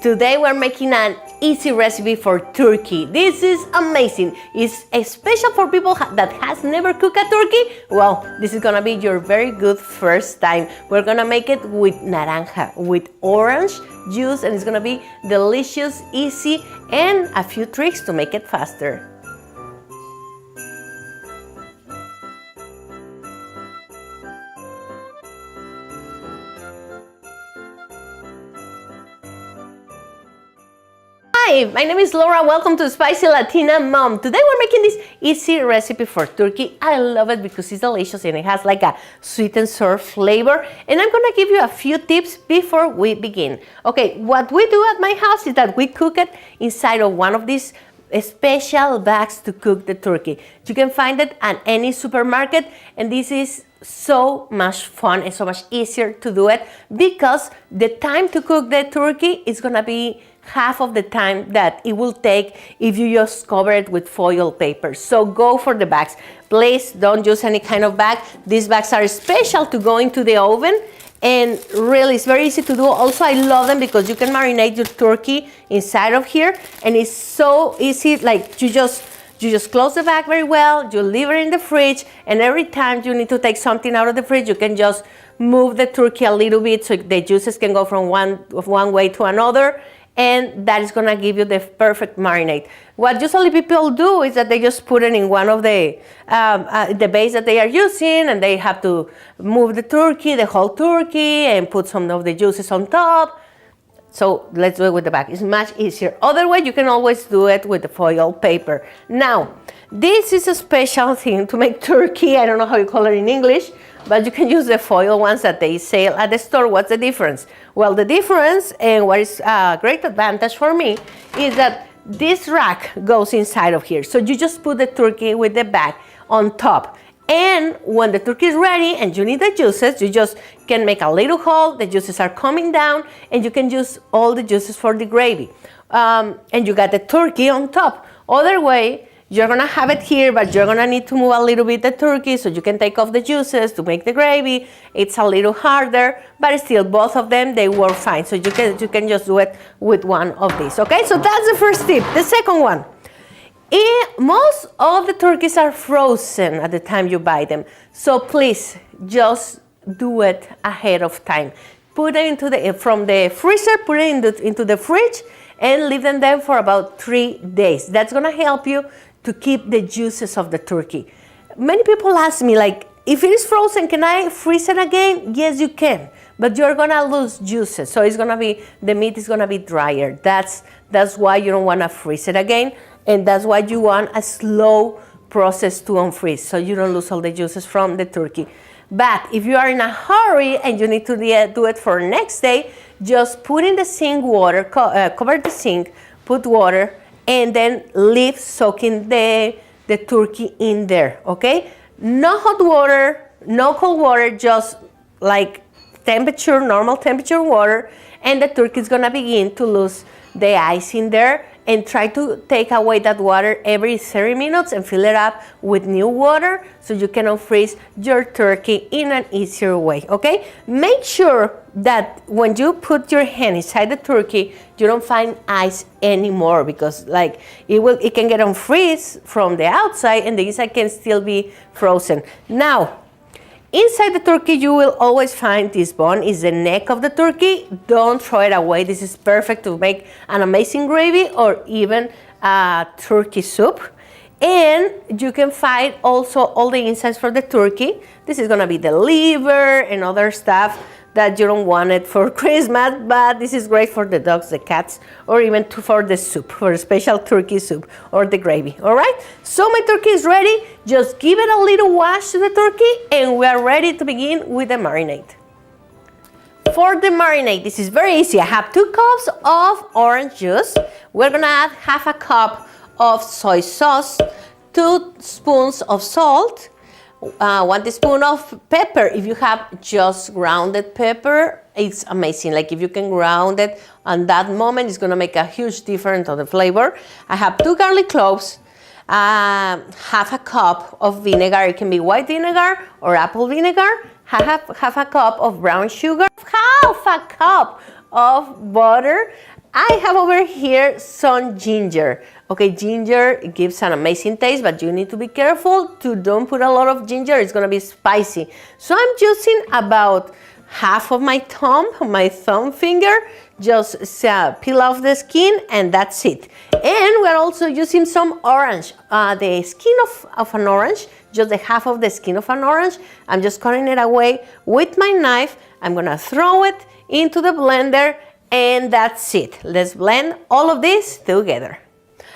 Today we're making an easy recipe for turkey. This is amazing. It's special for people that has never cooked a turkey. Well, this is gonna be your very good first time. We're gonna make it with naranja, with orange juice, and it's gonna be delicious, easy, and a few tricks to make it faster. Hi, my name is Laura. Welcome to Spicy Latina Mom. Today we're making this easy recipe for turkey. I love it because it's delicious and it has like a sweet and sour flavor. And I'm gonna give you a few tips before we begin. Okay, what we do at my house is that we cook it inside of one of these special bags to cook the turkey. You can find it at any supermarket, and this is so much fun and so much easier to do it because the time to cook the turkey is gonna be half of the time that it will take if you just cover it with foil paper. So go for the bags. Please don't use any kind of bag. These bags are special to go into the oven, and really it's very easy to do. Also, I love them because you can marinate your turkey inside of here, and it's so easy. Like you just close the bag very well, you leave it in the fridge, and every time you need to take something out of the fridge, you can just move the turkey a little bit so the juices can go from one way to another, and that is gonna give you the perfect marinade. What usually people do is that they just put it in one of the base that they are using, and they have to move the turkey, the whole turkey, and put some of the juices on top. So let's do it with the bag. It's much easier. Other way, you can always do it with the foil paper. Now, this is a special thing to make turkey. I don't know how you call it in English, but you can use the foil ones that they sell at the store. What's the difference? Well, the difference, and what is a great advantage for me, is that this rack goes inside of here. So you just put the turkey with the bag on top. And when the turkey is ready and you need the juices, you just can make a little hole, the juices are coming down, and you can use all the juices for the gravy. And you got the turkey on top. Other way, you're gonna have it here, but you're gonna need to move a little bit the turkey so you can take off the juices to make the gravy. It's a little harder, but still both of them, they work fine. So you can just do it with one of these, okay? So that's the first tip. The second one. Most of the turkeys are frozen at the time you buy them. So please, just do it ahead of time. Put it from the freezer, put it into the fridge, and leave them there for about 3 days. That's gonna help you to keep the juices of the turkey. Many people ask me, like, if it is frozen, can I freeze it again? Yes, you can, but you're gonna lose juices. So the meat is gonna be drier. That's why you don't wanna freeze it again, and that's why you want a slow process to unfreeze, so you don't lose all the juices from the turkey. But if you are in a hurry and you need to do it for next day, just put in the sink water, cover the sink, put water, and then leave soaking the turkey in there, okay? No hot water, no cold water, just like normal temperature water, and the turkey is gonna begin to lose the ice in there. And try to take away that water every 30 minutes and fill it up with new water so you can unfreeze your turkey in an easier way, okay? Make sure that when you put your hand inside the turkey, you don't find ice anymore, because like it can get unfreeze from the outside and the inside can still be frozen. Now, inside the turkey, you will always find this bone, is the neck of the turkey. Don't throw it away. This is perfect to make an amazing gravy or even a turkey soup. And you can find also all the insides for the turkey. This is gonna be the liver and other stuff that you don't want it for Christmas, but this is great for the dogs, the cats, or even for the soup, for a special turkey soup or the gravy, all right? So my turkey is ready. Just give it a little wash to the turkey, and we are ready to begin with the marinade. For the marinade, this is very easy. I have 2 cups of orange juice. We're gonna add half a cup of soy sauce, 2 spoons of salt, 1 teaspoon of pepper. If you have just grounded pepper, it's amazing. Like if you can ground it on that moment, it's gonna make a huge difference on the flavor. I have 2 garlic cloves, half a cup of vinegar. It can be white vinegar or apple vinegar. Half a cup of brown sugar, half a cup of butter, I have over here some ginger. Okay, ginger gives an amazing taste, but you need to be careful to don't put a lot of ginger. It's gonna be spicy. So I'm using about half of my thumb finger. Just peel off the skin and that's it. And we're also using some orange, the skin of an orange, just the half of the skin of an orange. I'm just cutting it away with my knife. I'm gonna throw it into the blender and that's it. Let's blend all of this together.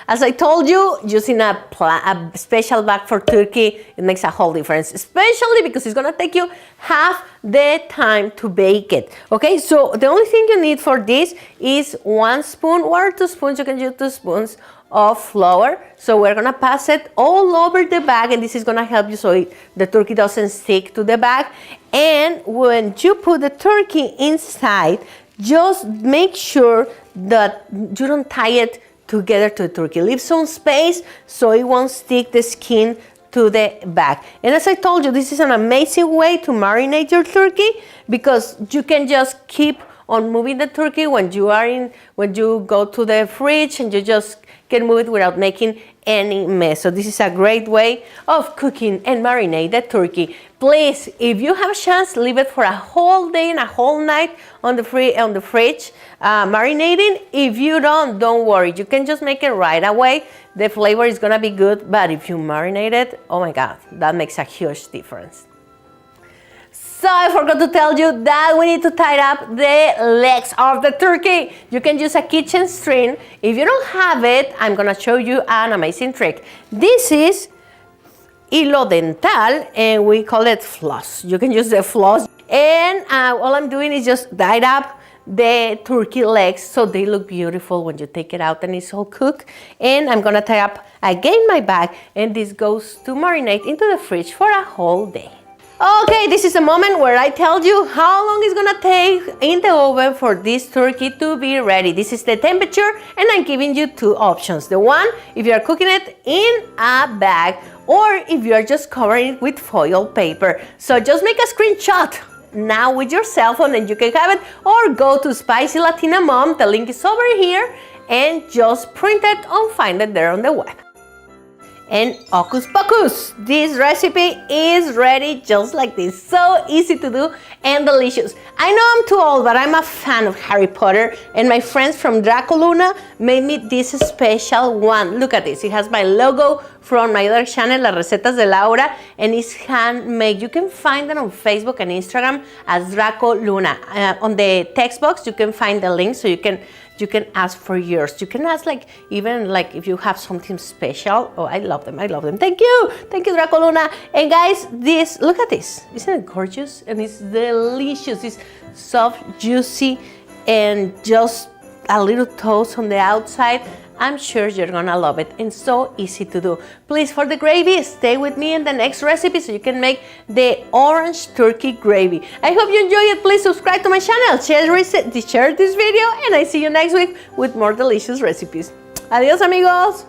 As I told you, using a special bag for turkey, it makes a whole difference, especially because it's gonna take you half the time to bake it. Okay, so the only thing you need for this is 1 spoon or 2 spoons. You can use 2 spoons of flour. So we're gonna pass it all over the bag, and this is gonna help you so the turkey doesn't stick to the bag. And when you put the turkey inside, just make sure that you don't tie it together to the turkey. Leave some space so it won't stick the skin to the bag. And as I told you, this is an amazing way to marinate your turkey because you can just keep on moving the turkey when you go to the fridge, and you just can move it without making any mess. So this is a great way of cooking and marinate the turkey. Please, if you have a chance, leave it for a whole day and a whole night on the fridge, marinating. If you don't worry. You can just make it right away. The flavor is gonna be good, but if you marinate it, oh my God, that makes a huge difference. So I forgot to tell you that we need to tie up the legs of the turkey. You can use a kitchen string. If you don't have it, I'm gonna show you an amazing trick. This is hilo dental, and we call it floss. You can use the floss. And all I'm doing is just tie up the turkey legs so they look beautiful when you take it out and it's all cooked. And I'm gonna tie up again my bag, and this goes to marinate into the fridge for a whole day. Okay, this is a moment where I tell you how long it's gonna take in the oven for this turkey to be ready. This is the temperature, and I'm giving you 2 options. The one, if you are cooking it in a bag, or if you are just covering it with foil paper. So just make a screenshot now with your cell phone and you can have it, or go to Spicy Latina Mom, the link is over here, and just print it or find it there on the web. And hocus pocus, this recipe is ready just like this. So easy to do and delicious. I know I'm too old, but I'm a fan of Harry Potter, and my friends from Dracoluna made me this special one. Look at this, it has my logo from my other channel, Las Recetas de Laura, and it's handmade. You can find it on Facebook and Instagram as Dracoluna. On the text box, you can find the link so you can ask for yours. You can ask even if you have something special. Oh, I love them. Thank you, Dracoluna. And guys, look at this. Isn't it gorgeous? And it's delicious. It's soft, juicy, and just a little toast on the outside. I'm sure you're gonna love it, and so easy to do. Please, for the gravy, stay with me in the next recipe so you can make the orange turkey gravy. I hope you enjoy it. Please subscribe to my channel, share this video, and I see you next week with more delicious recipes. Adios, amigos.